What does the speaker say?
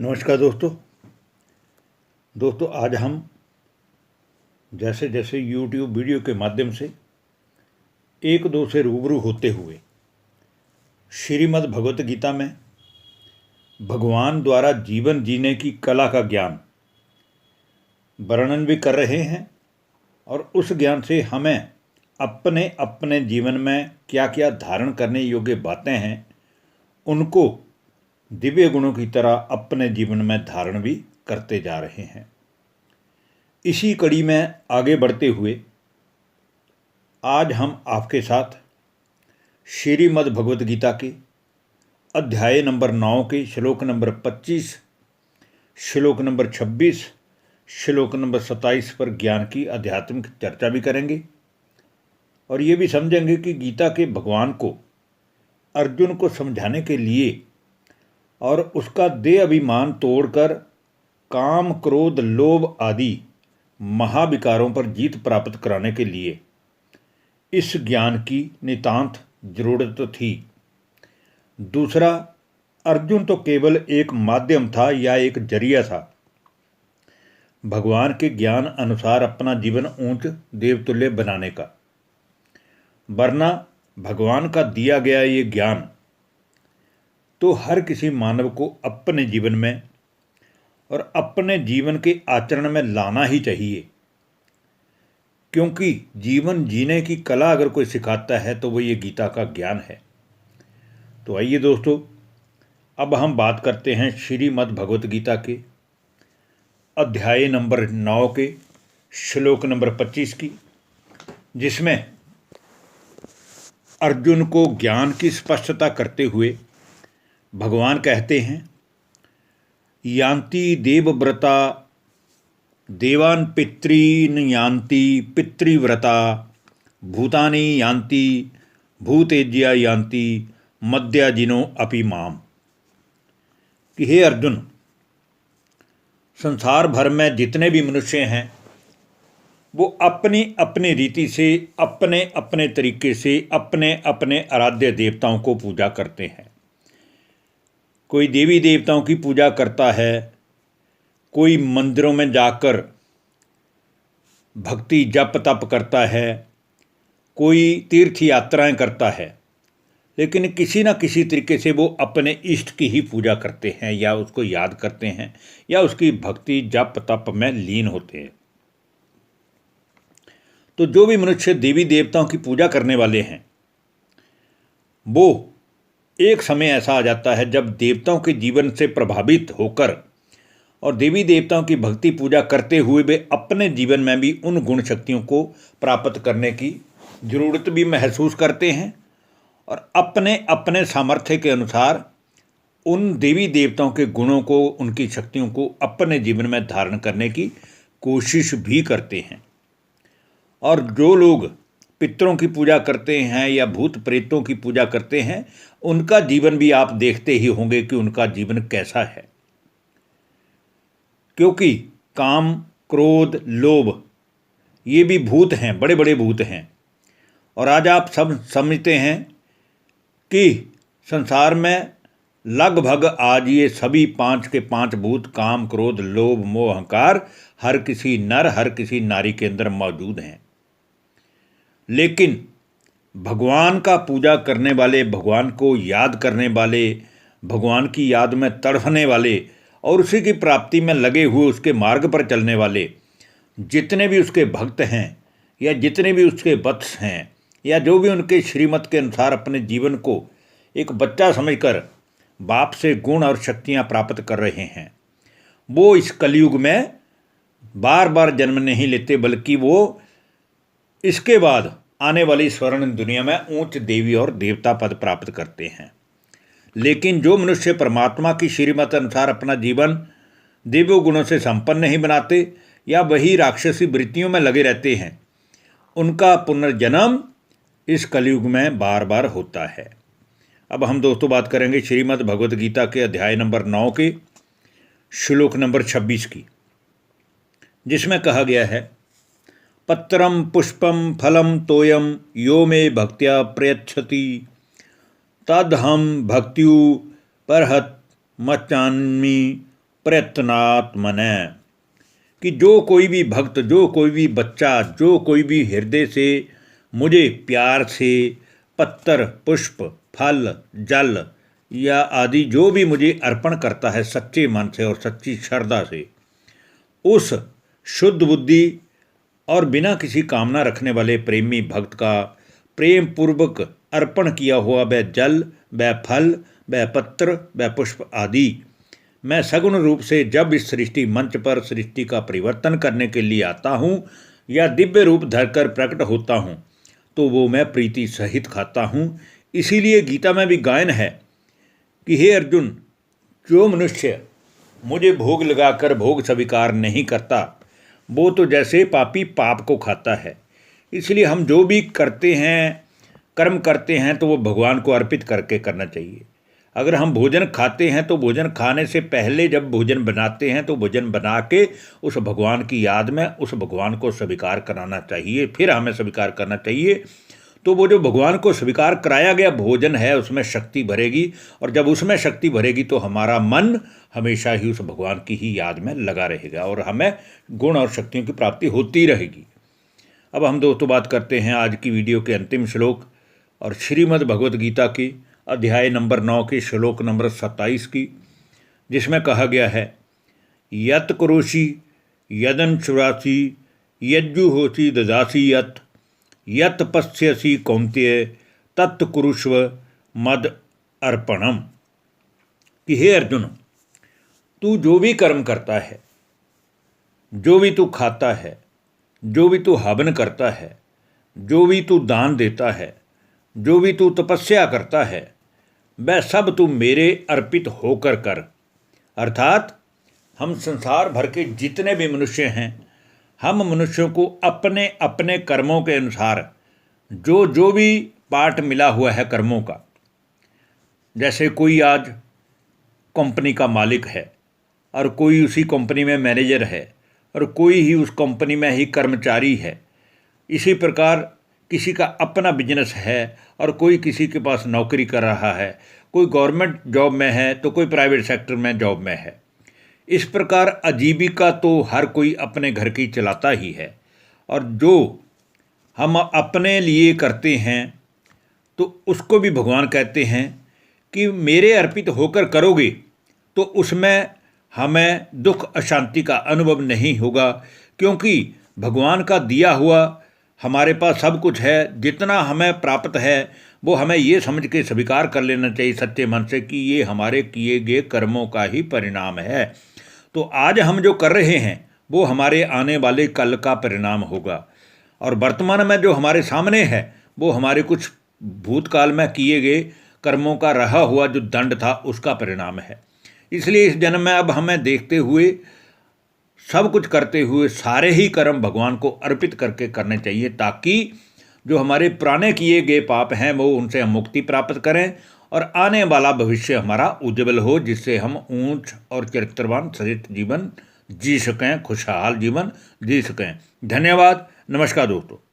नमस्कार दोस्तों आज हम जैसे जैसे YouTube वीडियो के माध्यम से एक दो से रूबरू होते हुए श्रीमद् भगवत गीता में भगवान द्वारा जीवन जीने की कला का ज्ञान वर्णन भी कर रहे हैं और उस ज्ञान से हमें अपने अपने जीवन में क्या क्या धारण करने योग्य बातें हैं उनको दिव्य गुणों की तरह अपने जीवन में धारण भी करते जा रहे हैं। इसी कड़ी में आगे बढ़ते हुए आज हम आपके साथ श्रीमद् भगवत गीता के अध्याय नंबर 9 के श्लोक नंबर 25, श्लोक नंबर 26, श्लोक नंबर 27 पर ज्ञान की आध्यात्मिक चर्चा भी करेंगे और ये भी समझेंगे कि गीता के भगवान को अर्जुन को समझाने के लिए और उसका देह अभिमान तोड़कर काम, क्रोध, लोभ आदि महाविकारों पर जीत प्राप्त कराने के लिए इस ज्ञान की नितांत जरूरत थी। दूसरा, अर्जुन तो केवल एक माध्यम था या एक जरिया था भगवान के ज्ञान अनुसार अपना जीवन ऊंच देवतुल्य बनाने का, वरना भगवान का दिया गया ये ज्ञान तो हर किसी मानव को अपने जीवन में और अपने जीवन के आचरण में लाना ही चाहिए, क्योंकि जीवन जीने की कला अगर कोई सिखाता है तो वो ये गीता का ज्ञान है। तो आइए दोस्तों, अब हम बात करते हैं श्रीमद् भगवत गीता के अध्याय नंबर 9 के श्लोक नंबर 25 की, जिसमें अर्जुन को ज्ञान की स्पष्टता करते हुए भगवान कहते हैं, यान्ति देवव्रता देवान् पितॄन् यान्ति पितृव्रता भूतानि यान्ति भूतेज्या यान्ति मद्याजिनो अपि माम। कि हे अर्जुन, संसार भर में जितने भी मनुष्य हैं वो अपनी अपनी रीति से, अपने अपने तरीके से अपने अपने आराध्य देवताओं को पूजा करते हैं। कोई देवी देवताओं की पूजा करता है, कोई मंदिरों में जाकर भक्ति जप तप करता है, कोई तीर्थ यात्राएं करता है, लेकिन किसी न किसी तरीके से वो अपने इष्ट की ही पूजा करते हैं या उसको याद करते हैं या उसकी भक्ति जप तप में लीन होते हैं। तो जो भी मनुष्य देवी देवताओं की पूजा करने वाले हैं, वो एक समय ऐसा आ जाता है जब देवताओं के जीवन से प्रभावित होकर और देवी देवताओं की भक्ति पूजा करते हुए वे अपने जीवन में भी उन गुण शक्तियों को प्राप्त करने की जरूरत भी महसूस करते हैं और अपने अपने सामर्थ्य के अनुसार उन देवी देवताओं के गुणों को, उनकी शक्तियों को अपने जीवन में धारण करने की कोशिश भी करते हैं। और जो लोग पितरों की पूजा करते हैं या भूत प्रेतों की पूजा करते हैं, उनका जीवन भी आप देखते ही होंगे कि उनका जीवन कैसा है, क्योंकि काम, क्रोध, लोभ ये भी भूत हैं, बड़े बड़े भूत हैं। और आज आप सब समझते हैं कि संसार में लगभग आज ये सभी 5 के 5 भूत काम, क्रोध, लोभ, मोह, अहंकार हर किसी नर, हर किसी नारी के अंदर मौजूद हैं। लेकिन भगवान का पूजा करने वाले, भगवान को याद करने वाले, भगवान की याद में तड़फने वाले और उसी की प्राप्ति में लगे हुए उसके मार्ग पर चलने वाले जितने भी उसके भक्त हैं या जितने भी उसके वत्स हैं या जो भी उनके श्रीमत के अनुसार अपने जीवन को एक बच्चा समझकर बाप से गुण और शक्तियाँ प्राप्त कर रहे हैं, वो इस कलयुग में बार बार जन्म नहीं लेते, बल्कि वो इसके बाद आने वाली स्वर्ण दुनिया में ऊंच देवी और देवता पद प्राप्त करते हैं। लेकिन जो मनुष्य परमात्मा की श्रीमत अनुसार अपना जीवन दिव्य गुणों से संपन्न नहीं बनाते या वही राक्षसी वृत्तियों में लगे रहते हैं, उनका पुनर्जन्म इस कलयुग में बार बार होता है। अब हम दोस्तों बात करेंगे श्रीमद् भगवत गीता के अध्याय नंबर 9 के श्लोक नंबर 26 की, जिसमें कहा गया है, पत्रम पुष्पम फलम तोयम यो मे भक्त्या प्रयच्छति तदहम भक्त्यु परहत मच्चान्मि प्रयत्नात्मने। कि जो कोई भी भक्त, जो कोई भी बच्चा, जो कोई भी हृदय से मुझे प्यार से पत्तर, पुष्प, फल, जल या आदि जो भी मुझे अर्पण करता है सच्चे मन से और सच्ची श्रद्धा से, उस शुद्ध बुद्धि और बिना किसी कामना रखने वाले प्रेमी भक्त का प्रेम पूर्वक अर्पण किया हुआ वह जल, वह फल, वह पत्र, वह पुष्प आदि मैं सगुण रूप से जब इस सृष्टि मंच पर सृष्टि का परिवर्तन करने के लिए आता हूँ या दिव्य रूप धरकर प्रकट होता हूँ, तो वो मैं प्रीति सहित खाता हूँ। इसीलिए गीता में भी गायन है कि हे अर्जुन, जो मनुष्य मुझे भोग लगाकर भोग स्वीकार नहीं करता, वो तो जैसे पापी पाप को खाता है। इसलिए हम जो भी करते हैं, कर्म करते हैं, तो वो भगवान को अर्पित करके करना चाहिए। अगर हम भोजन खाते हैं तो भोजन खाने से पहले जब भोजन बनाते हैं तो भोजन बना के उस भगवान की याद में उस भगवान को स्वीकार कराना चाहिए, फिर हमें स्वीकार करना चाहिए। तो वो जो भगवान को स्वीकार कराया गया भोजन है उसमें शक्ति भरेगी, और जब उसमें शक्ति भरेगी तो हमारा मन हमेशा ही उस भगवान की ही याद में लगा रहेगा और हमें गुण और शक्तियों की प्राप्ति होती रहेगी। अब हम दोस्तों बात करते हैं आज की वीडियो के अंतिम श्लोक और श्रीमद् भगवद गीता की अध्याय नंबर 9 के श्लोक नंबर 27 की, जिसमें कहा गया है यत करोषि यदंशुरासि यज्जुहोषि ददासि यत पश्यसि कौन्तेय तत् कुरुष्व मद अर्पणम। कि हे अर्जुन, तू जो भी कर्म करता है, जो भी तू खाता है, जो भी तू हवन करता है, जो भी तू दान देता है, जो भी तू तपस्या करता है, वह सब तू मेरे अर्पित होकर कर। अर्थात हम संसार भर के जितने भी मनुष्य हैं, हम मनुष्यों को अपने अपने कर्मों के अनुसार जो जो भी पार्ट मिला हुआ है कर्मों का, जैसे कोई आज कंपनी का मालिक है और कोई उसी कंपनी में मैनेजर है और कोई ही उस कंपनी में ही कर्मचारी है, इसी प्रकार किसी का अपना बिजनेस है और कोई किसी के पास नौकरी कर रहा है, कोई गवर्नमेंट जॉब में है तो कोई प्राइवेट सेक्टर में जॉब में है। इस प्रकार आजीविका तो हर कोई अपने घर की चलाता ही है, और जो हम अपने लिए करते हैं तो उसको भी भगवान कहते हैं कि मेरे अर्पित होकर करोगे तो उसमें हमें दुख अशांति का अनुभव नहीं होगा, क्योंकि भगवान का दिया हुआ हमारे पास सब कुछ है। जितना हमें प्राप्त है वो हमें ये समझ के स्वीकार कर लेना चाहिए सच्चे मन से कि ये हमारे किए गए कर्मों का ही परिणाम है। तो आज हम जो कर रहे हैं वो हमारे आने वाले कल का परिणाम होगा, और वर्तमान में जो हमारे सामने है वो हमारे कुछ भूतकाल में किए गए कर्मों का रहा हुआ जो दंड था उसका परिणाम है। इसलिए इस जन्म में अब हमें देखते हुए, सब कुछ करते हुए सारे ही कर्म भगवान को अर्पित करके करने चाहिए, ताकि जो हमारे पुराने किए गए पाप हैं वो उनसे हम मुक्ति प्राप्त करें और आने वाला भविष्य हमारा उज्जवल हो, जिससे हम ऊंच और चरित्रवान श्रेष्ठ जीवन जी सकें, खुशहाल जीवन जी सकें। धन्यवाद। नमस्कार दोस्तों।